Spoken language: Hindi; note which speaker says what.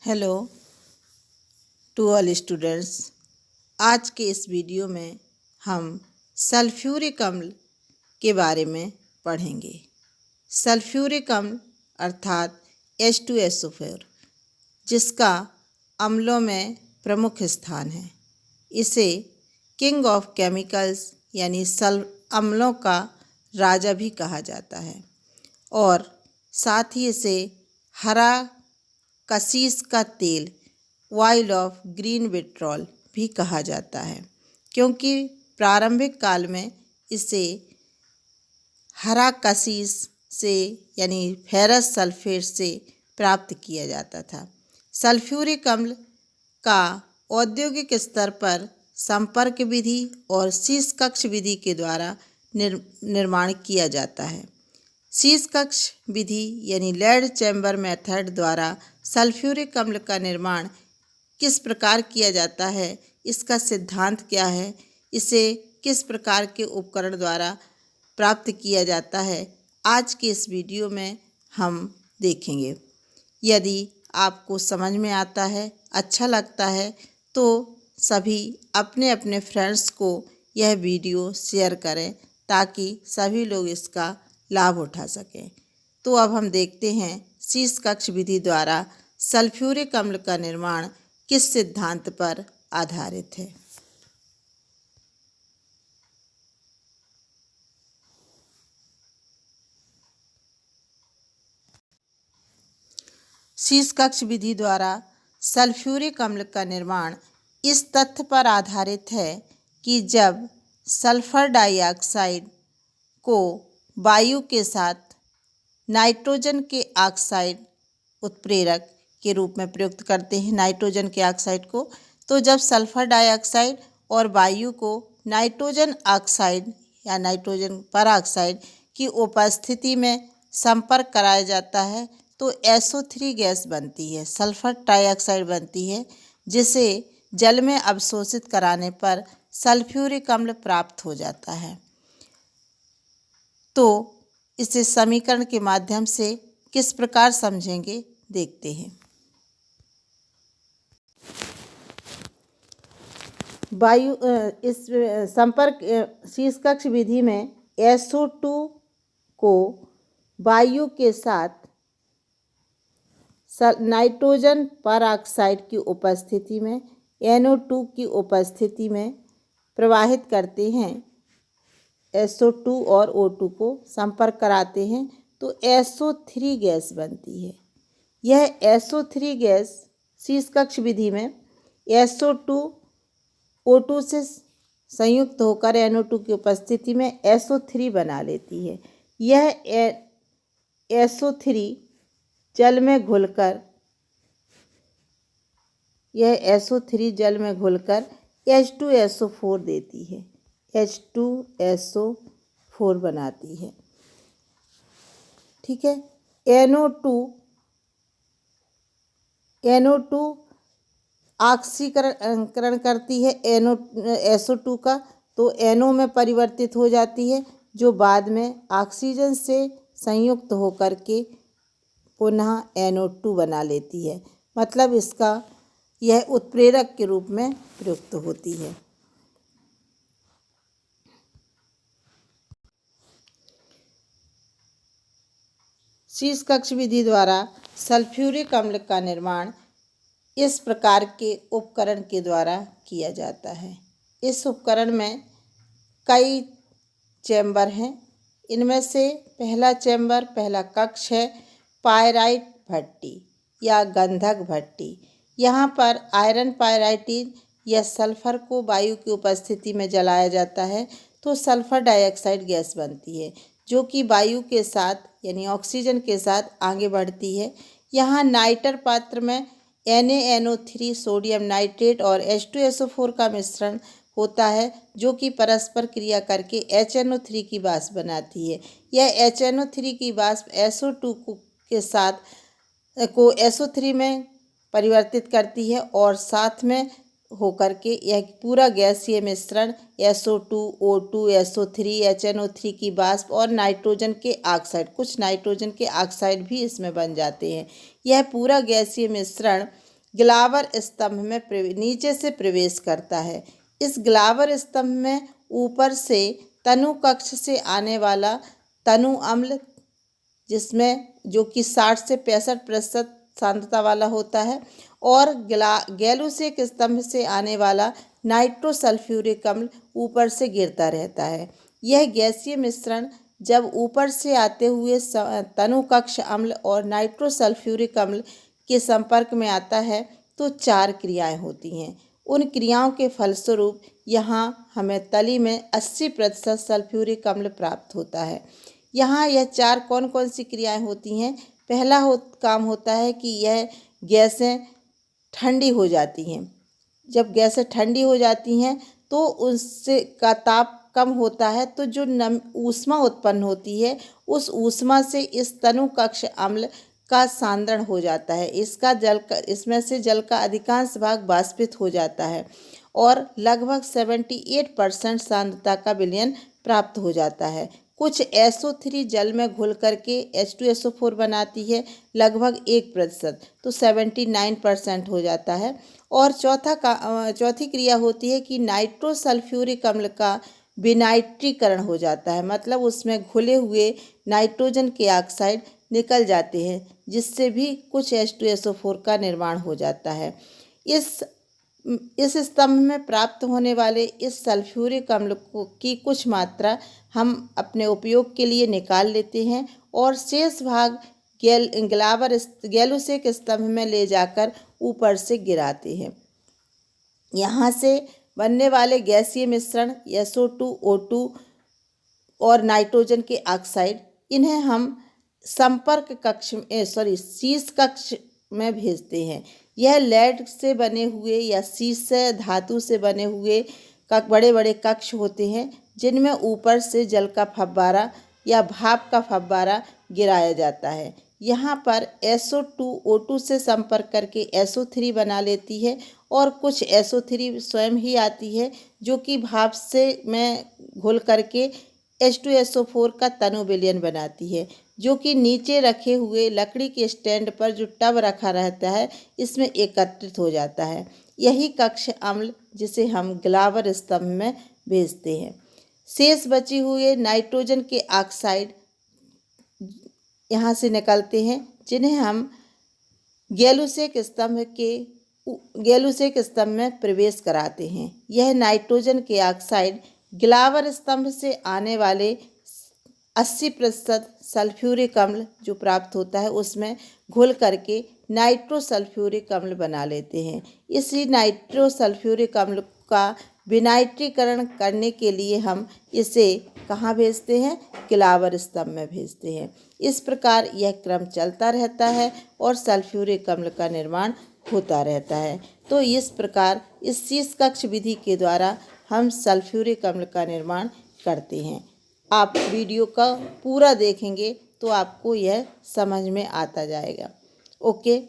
Speaker 1: Hello to all students. आज के इस वीडियो में हम सल्फ्यूरिक अम्ल के बारे में पढ़ेंगे। सल्फ्यूरिक अम्ल अर्थात H2SO4 जिसका अम्लों में प्रमुख स्थान है। इसे किंग ऑफ केमिकल्स यानी अम्लों का राजा भी कहा जाता है और साथ ही इसे हरा कसीस का तेल ऑयल ऑफ ग्रीन विट्रॉल भी कहा जाता है, क्योंकि प्रारंभिक काल में इसे हरा कसीस से यानी फेरस सल्फेट से प्राप्त किया जाता था। सल्फ्यूरिक अम्ल का औद्योगिक स्तर पर संपर्क विधि और शीश कक्ष विधि के द्वारा निर्माण किया जाता है। शीश कक्ष विधि यानी लेड चैम्बर मेथड द्वारा सल्फ्यूरिक अम्ल का निर्माण किस प्रकार किया जाता है, इसका सिद्धांत क्या है, इसे किस प्रकार के उपकरण द्वारा प्राप्त किया जाता है, आज के इस वीडियो में हम देखेंगे। यदि आपको समझ में आता है, अच्छा लगता है तो सभी अपने अपने फ्रेंड्स को यह वीडियो शेयर करें ताकि सभी लोग इसका लाभ उठा सकें। तो अब हम देखते हैं शीश कक्ष विधि द्वारा सल्फ्यूरिक अम्ल का निर्माण किस सिद्धांत पर आधारित है। शीश कक्ष विधि द्वारा सल्फ्यूरिक अम्ल का निर्माण इस तथ्य पर आधारित है कि जब सल्फर डाइऑक्साइड को वायु के साथ नाइट्रोजन के ऑक्साइड उत्प्रेरक के रूप में प्रयुक्त करते हैं नाइट्रोजन के ऑक्साइड को, तो जब सल्फर डाइऑक्साइड और वायु को नाइट्रोजन ऑक्साइड या नाइट्रोजन परऑक्साइड की उपस्थिति में संपर्क कराया जाता है तो SO3 गैस बनती है, सल्फर डाइऑक्साइड बनती है, जिसे जल में अवशोषित कराने पर सल्फ्यूरिक अम्ल प्राप्त हो जाता है। तो इसे समीकरण के माध्यम से किस प्रकार समझेंगे देखते हैं। वायु इस संपर्क शीश कक्ष विधि में SO2 को वायु के साथ नाइट्रोजन परऑक्साइड की उपस्थिति में NO2 की उपस्थिति में प्रवाहित करते हैं। SO2 और O2 को संपर्क कराते हैं तो SO3 गैस बनती है। यह SO3 गैस शीश कक्ष विधि में SO2 O2 से संयुक्त होकर NO2 की उपस्थिति में SO3 बना लेती है। यह SO3 जल में घुलकर H2SO4 देती है, H2SO4 बनाती है। ठीक है। NO2 ऑक्सीकरण करती है SO2 का, तो NO में परिवर्तित हो जाती है, जो बाद में ऑक्सीजन से संयुक्त होकर के पुनः NO2 बना लेती है। मतलब इसका यह उत्प्रेरक के रूप में प्रयुक्त होती है। शीश कक्ष विधि द्वारा सल्फ्यूरिक अम्ल का निर्माण इस प्रकार के उपकरण के द्वारा किया जाता है। इस उपकरण में कई चैम्बर हैं। इनमें से पहला कक्ष है पायराइट भट्टी या गंधक भट्टी। यहाँ पर आयरन पायराइटिन या सल्फर को वायु की उपस्थिति में जलाया जाता है तो सल्फर डाइऑक्साइड गैस बनती है, जो कि वायु के साथ यानी ऑक्सीजन के साथ आगे बढ़ती है। यहाँ नाइटर पात्र में NaNO3 सोडियम नाइट्रेट और H2SO4 का मिश्रण होता है, जो कि परस्पर क्रिया करके HNO3 की वाष्प बनाती है। यह HNO3 की वाष्प SO2 के साथ को SO3 में परिवर्तित करती है और साथ में होकर के यह पूरा गैसीय मिश्रण SO2, O2, SO3, HNO3 की वाष्प और नाइट्रोजन के ऑक्साइड, कुछ नाइट्रोजन के ऑक्साइड भी इसमें बन जाते हैं। यह पूरा गैसीय मिश्रण ग्लावर स्तंभ में नीचे से प्रवेश करता है। इस ग्लावर स्तंभ में ऊपर से तनु कक्ष से आने वाला तनु अम्ल, जिसमें जो कि 60 से 65% सांद्रता वाला होता है, और गैलुसेक स्तंभ से आने वाला नाइट्रोसल्फ्यूरिक अम्ल ऊपर से गिरता रहता है। यह गैसीय मिश्रण जब ऊपर से आते हुए तनु कक्ष अम्ल और नाइट्रोसल्फ्यूरिक अम्ल के संपर्क में आता है तो 4 क्रियाएं होती हैं। उन क्रियाओं के फलस्वरूप यहाँ हमें तली में 80% सल्फ्यूरिक अम्ल प्राप्त होता है। यहाँ यह 4 कौन कौन सी क्रियाएं होती हैं? पहला काम होता है कि यह गैसें ठंडी हो जाती हैं। जब गैसें ठंडी हो जाती हैं तो उससे का ताप कम होता है, तो जो ऊष्मा उत्पन्न होती है उस ऊष्मा से इस तनु कक्ष अम्ल का सांद्रण हो जाता है। इसमें से जल का अधिकांश भाग वाष्पित हो जाता है और लगभग 78% सांद्रता का विलयन प्राप्त हो जाता है। कुछ SO3 जल में घुल करके H2SO4 बनाती है, लगभग 1%, तो 79% हो जाता है। और चौथी क्रिया होती है कि नाइट्रोसल्फ्यूरिक अम्ल का विनाइट्रीकरण हो जाता है, मतलब उसमें घुले हुए नाइट्रोजन के ऑक्साइड निकल जाते हैं, जिससे भी कुछ H2SO4 का निर्माण हो जाता है। इस स्तंभ में प्राप्त होने वाले इस सल्फ्यूरिक अम्ल की कुछ मात्रा हम अपने उपयोग के लिए निकाल लेते हैं और शेष भाग गैलुसेक स्तंभ में ले जाकर ऊपर से गिराते हैं। यहाँ से बनने वाले गैसीय मिश्रण SO2, O2 और नाइट्रोजन के ऑक्साइड, इन्हें हम शीश कक्ष में भेजते हैं। यह लेड से बने हुए या शीश धातु से बने हुए बड़े बड़े कक्ष होते हैं, जिनमें ऊपर से जल का फव्वारा या भाप का फव्वारा गिराया जाता है। यहाँ पर SO2 O2 से संपर्क करके SO3 बना लेती है और कुछ SO3 स्वयं ही आती है, जो कि भाप से में घुल करके H2SO4 का तनु विलयन बनाती है, जो कि नीचे रखे हुए लकड़ी के स्टैंड पर जो टब रखा रहता है इसमें एकत्रित हो जाता है। यही कक्ष अम्ल जिसे हम ग्लावर स्तंभ में भेजते हैं। शेष बची हुए नाइट्रोजन के ऑक्साइड यहाँ से निकलते हैं, जिन्हें हम गैलुसेक स्तंभ में प्रवेश कराते हैं। यह नाइट्रोजन के ऑक्साइड ग्लावर स्तंभ से आने वाले 80% सल्फ्यूरिक अम्ल जो प्राप्त होता है उसमें घुल करके नाइट्रोसल्फ्यूरिक अम्ल बना लेते हैं। इसी नाइट्रोसल्फ्यूरिक अम्ल का विनाइट्रीकरण करने के लिए हम इसे कहाँ भेजते हैं? ग्लावर स्तंभ में भेजते हैं। इस प्रकार यह क्रम चलता रहता है और सल्फ्यूरिक अम्ल का निर्माण होता रहता है। तो इस प्रकार इस शीश कक्ष विधि के द्वारा हम सल्फ्यूरिक अम्ल का निर्माण करते हैं। आप वीडियो का पूरा देखेंगे तो आपको यह समझ में आता जाएगा। ओके।